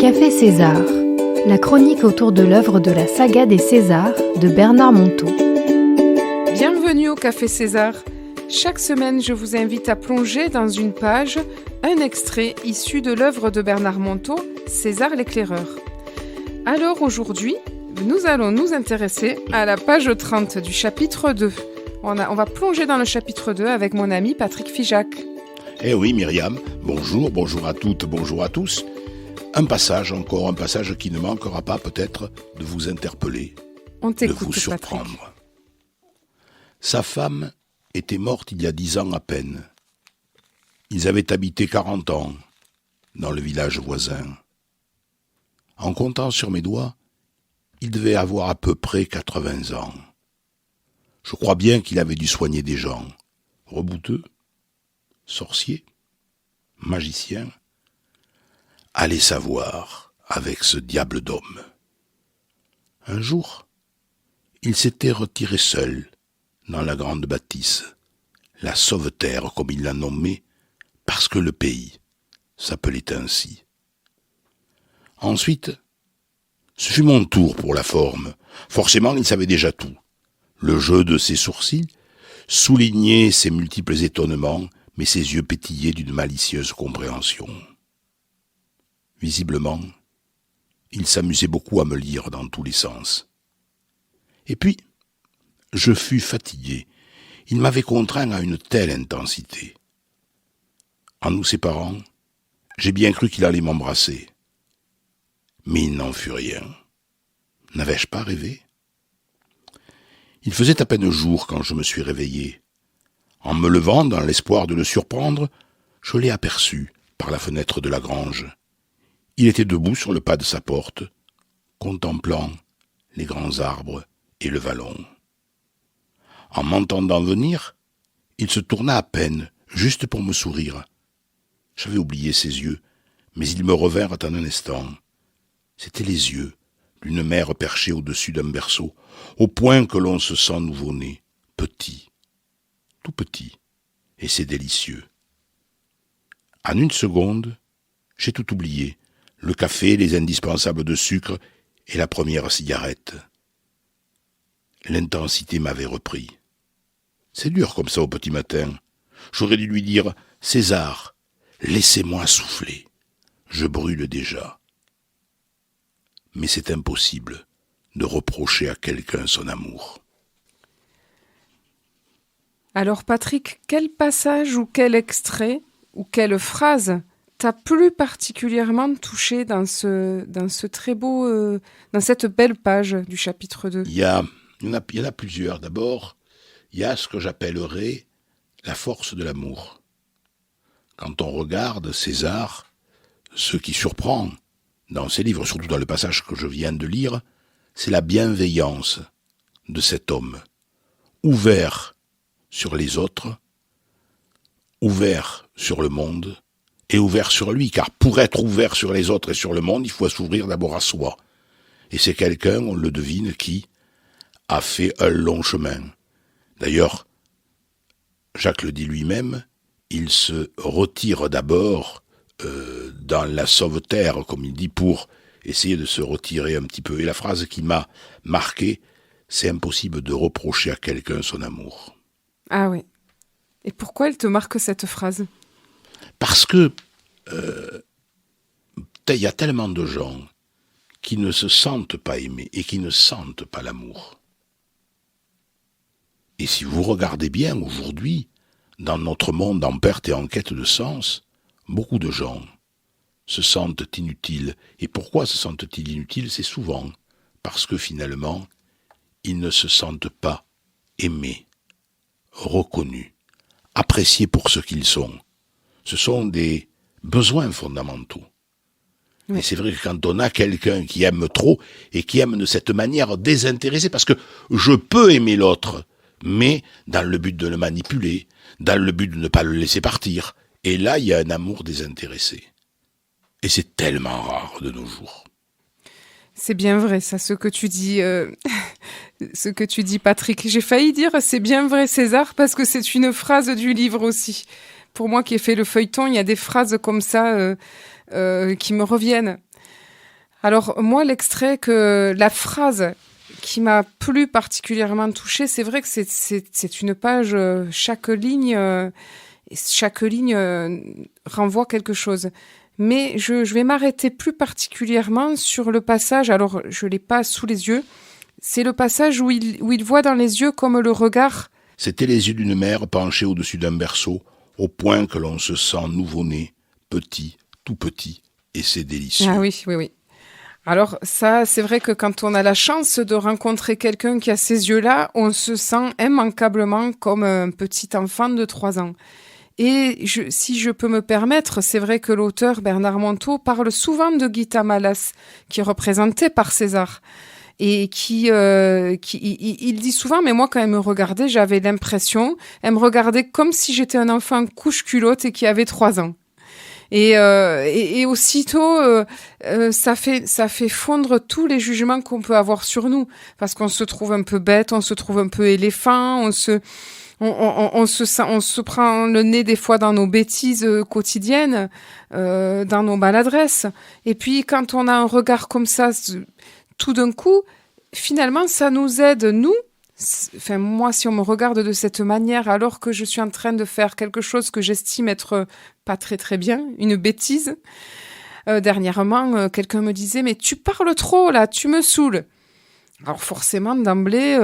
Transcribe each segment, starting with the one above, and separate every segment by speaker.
Speaker 1: Café César, la chronique autour de l'œuvre de la saga des Césars de Bernard Monteau.
Speaker 2: Bienvenue au Café César. Chaque semaine, je vous invite à plonger dans une page un extrait issu de l'œuvre de Bernard Monteau, César l'éclaireur. Alors aujourd'hui, nous allons nous intéresser à la page 30 du chapitre 2. On va plonger dans le chapitre 2 avec mon ami Patrick Figeac.
Speaker 3: Eh oui Myriam, bonjour à toutes, bonjour à tous. Un passage qui ne manquera pas peut-être de vous interpeller,
Speaker 2: On t'écoute,
Speaker 3: de vous surprendre.
Speaker 2: Patrick.
Speaker 3: Sa femme était morte il y a 10 ans à peine. Ils avaient habité 40 ans dans le village voisin. En comptant sur mes doigts, il devait avoir à peu près 80 ans. Je crois bien qu'il avait dû soigner des gens, rebouteux, sorciers, magiciens. Allez savoir avec ce diable d'homme. Un jour, il s'était retiré seul dans la grande bâtisse, la Sauveterre comme il l'a nommée, parce que le pays s'appelait ainsi. Ensuite, ce fut mon tour pour la forme. Forcément, il savait déjà tout. Le jeu de ses sourcils soulignait ses multiples étonnements, mais ses yeux pétillaient d'une malicieuse compréhension. Visiblement, il s'amusait beaucoup à me lire dans tous les sens. Et puis, je fus fatigué. Il m'avait contraint à une telle intensité. En nous séparant, j'ai bien cru qu'il allait m'embrasser. Mais il n'en fut rien. N'avais-je pas rêvé ? Il faisait à peine jour quand je me suis réveillé. En me levant dans l'espoir de le surprendre, je l'ai aperçu par la fenêtre de la grange. Il était debout sur le pas de sa porte, contemplant les grands arbres et le vallon. En m'entendant venir, il se tourna à peine, juste pour me sourire. J'avais oublié ses yeux, mais ils me revinrent en un instant. C'étaient les yeux d'une mère perchée au-dessus d'un berceau, au point que l'on se sent nouveau-né, petit, tout petit, et c'est délicieux. En une seconde, j'ai tout oublié, le café, les indispensables de sucre et la première cigarette. L'intensité m'avait repris. C'est dur comme ça au petit matin. J'aurais dû lui dire « César, laissez-moi souffler, je brûle déjà ». Mais c'est impossible de reprocher à quelqu'un son amour.
Speaker 2: Alors Patrick, quel passage ou quel extrait ou quelle phrase t'a plus particulièrement touché dans ce très beau, dans cette belle page du chapitre 2 ?
Speaker 3: Il y en a plusieurs. D'abord, il y a ce que j'appellerais la force de l'amour. Quand on regarde César, ce qui surprend dans ses livres, surtout dans le passage que je viens de lire, c'est la bienveillance de cet homme, ouvert sur les autres, ouvert sur le monde, et ouvert sur lui, car pour être ouvert sur les autres et sur le monde, il faut s'ouvrir d'abord à soi. Et c'est quelqu'un, on le devine, qui a fait un long chemin. D'ailleurs, Jacques le dit lui-même, il se retire d'abord dans la Sauveterre, comme il dit, pour essayer de se retirer un petit peu. Et la phrase qui m'a marqué, c'est impossible de reprocher à quelqu'un son amour.
Speaker 2: Ah oui. Et pourquoi elle te marque cette phrase ?
Speaker 3: Parce que il y a tellement de gens qui ne se sentent pas aimés et qui ne sentent pas l'amour. Et si vous regardez bien aujourd'hui, dans notre monde en perte et en quête de sens, beaucoup de gens se sentent inutiles. Et pourquoi se sentent-ils inutiles ? C'est souvent parce que finalement, ils ne se sentent pas aimés, reconnus, appréciés pour ce qu'ils sont. Ce sont des besoins fondamentaux. Oui. Et c'est vrai que quand on a quelqu'un qui aime trop et qui aime de cette manière désintéressée, parce que je peux aimer l'autre, mais dans le but de le manipuler, dans le but de ne pas le laisser partir. Et là, il y a un amour désintéressé. Et c'est tellement rare de nos jours.
Speaker 2: C'est bien vrai, ça, ce que tu dis, Patrick. J'ai failli dire « c'est bien vrai, César », parce que c'est une phrase du livre aussi. Pour moi qui ai fait le feuilleton, il y a des phrases comme ça qui me reviennent. Alors moi, la phrase qui m'a plus particulièrement touchée, c'est vrai que c'est une page, chaque ligne renvoie quelque chose. Mais je vais m'arrêter plus particulièrement sur le passage, alors je l'ai pas sous les yeux, c'est le passage où il voit dans les yeux comme le regard.
Speaker 3: C'étaient les yeux d'une mère penchés au-dessus d'un berceau, au point que l'on se sent nouveau-né, petit, tout petit, et c'est délicieux.
Speaker 2: Ah oui, oui, oui. Alors ça, c'est vrai que quand on a la chance de rencontrer quelqu'un qui a ces yeux-là, on se sent immanquablement comme un petit enfant de 3 ans. Et si je peux me permettre, c'est vrai que l'auteur Bernard Monteau parle souvent de Guita Malas, qui est représentée par César. Et il dit souvent, mais moi quand elle me regardait, j'avais l'impression, elle me regardait comme si j'étais un enfant couche-culotte et qui avait 3 ans. Et aussitôt, ça fait fondre tous les jugements qu'on peut avoir sur nous, parce qu'on se trouve un peu bête, on se trouve un peu éléphant, on se prend le nez des fois dans nos bêtises quotidiennes, dans nos maladresses. Et puis quand on a un regard comme ça, tout d'un coup, finalement, ça nous aide, nous. Enfin, moi, si on me regarde de cette manière, alors que je suis en train de faire quelque chose que j'estime être pas très très bien, une bêtise. Dernièrement, quelqu'un me disait, mais tu parles trop là, tu me saoules. Alors forcément, d'emblée,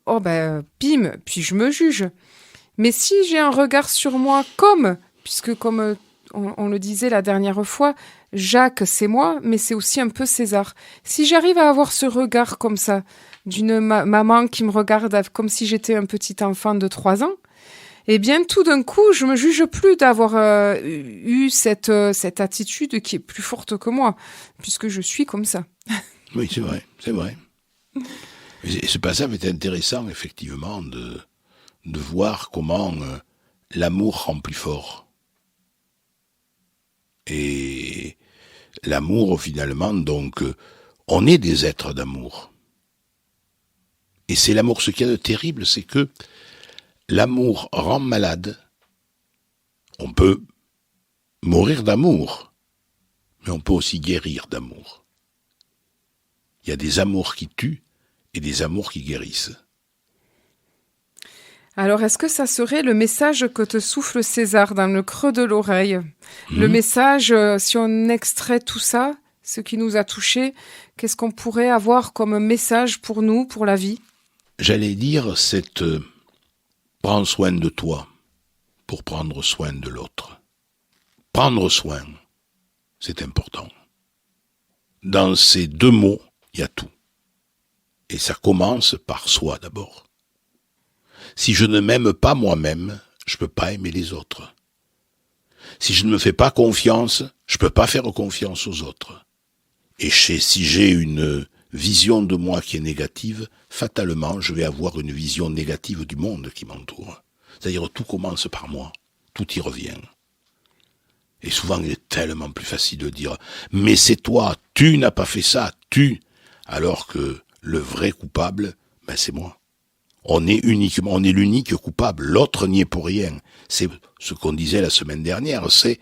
Speaker 2: bim, puis je me juge. Mais si j'ai un regard sur moi puisque comme on le disait la dernière fois, Jacques, c'est moi, mais c'est aussi un peu César. Si j'arrive à avoir ce regard comme ça, d'une maman qui me regarde comme si j'étais un petit enfant de 3 ans, eh bien, tout d'un coup, je me juge plus d'avoir eu cette attitude qui est plus forte que moi, puisque je suis comme ça.
Speaker 3: Oui, c'est vrai, c'est vrai. Et ce passage est intéressant, effectivement, de voir comment l'amour rend plus fort. Et l'amour, finalement, donc, on est des êtres d'amour. Et c'est l'amour. Ce qu'il y a de terrible, c'est que l'amour rend malade. On peut mourir d'amour, mais on peut aussi guérir d'amour. Il y a des amours qui tuent et des amours qui guérissent.
Speaker 2: Alors, est-ce que ça serait le message que te souffle César dans le creux de l'oreille ? Le message, si on extrait tout ça, ce qui nous a touchés, qu'est-ce qu'on pourrait avoir comme message pour nous, pour la vie ?
Speaker 3: J'allais dire, c'est prends soin de toi pour prendre soin de l'autre. Prendre soin, c'est important. Dans ces 2 mots, il y a tout. Et ça commence par soi d'abord. Si je ne m'aime pas moi-même, je ne peux pas aimer les autres. Si je ne me fais pas confiance, je ne peux pas faire confiance aux autres. Et si j'ai une vision de moi qui est négative, fatalement, je vais avoir une vision négative du monde qui m'entoure. C'est-à-dire, tout commence par moi. Tout y revient. Et souvent, il est tellement plus facile de dire « Mais c'est toi, tu n'as pas fait ça, tu !» Alors que le vrai coupable, c'est moi. On est l'unique coupable. L'autre n'y est pour rien. C'est ce qu'on disait la semaine dernière, c'est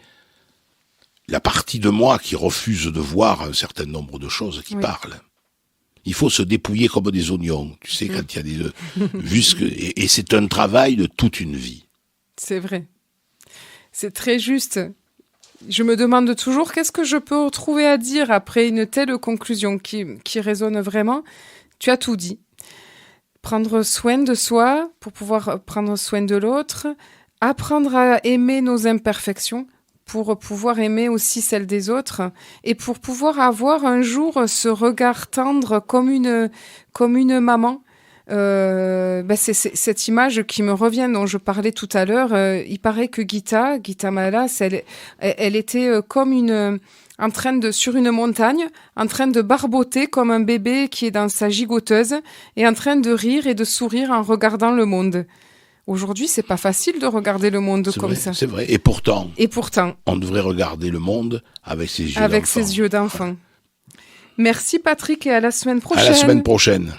Speaker 3: la partie de moi qui refuse de voir un certain nombre de choses qui parlent. Il faut se dépouiller comme des oignons, tu sais, quand il y a des... et c'est un travail de toute une vie.
Speaker 2: C'est vrai. C'est très juste. Je me demande toujours qu'est-ce que je peux trouver à dire après une telle conclusion qui résonne vraiment. Tu as tout dit. Prendre soin de soi pour pouvoir prendre soin de l'autre, apprendre à aimer nos imperfections pour pouvoir aimer aussi celles des autres et pour pouvoir avoir un jour ce regard tendre comme une maman. C'est cette image qui me revient dont je parlais tout à l'heure. Il paraît que Guita Malas, elle était comme en train sur une montagne, en train de barboter comme un bébé qui est dans sa gigoteuse et en train de rire et de sourire en regardant le monde. Aujourd'hui, c'est pas facile de regarder le monde comme ça.
Speaker 3: C'est vrai. Et pourtant, on devrait regarder le monde avec ses yeux d'enfant.
Speaker 2: Merci Patrick et à la semaine prochaine.
Speaker 3: À la semaine prochaine.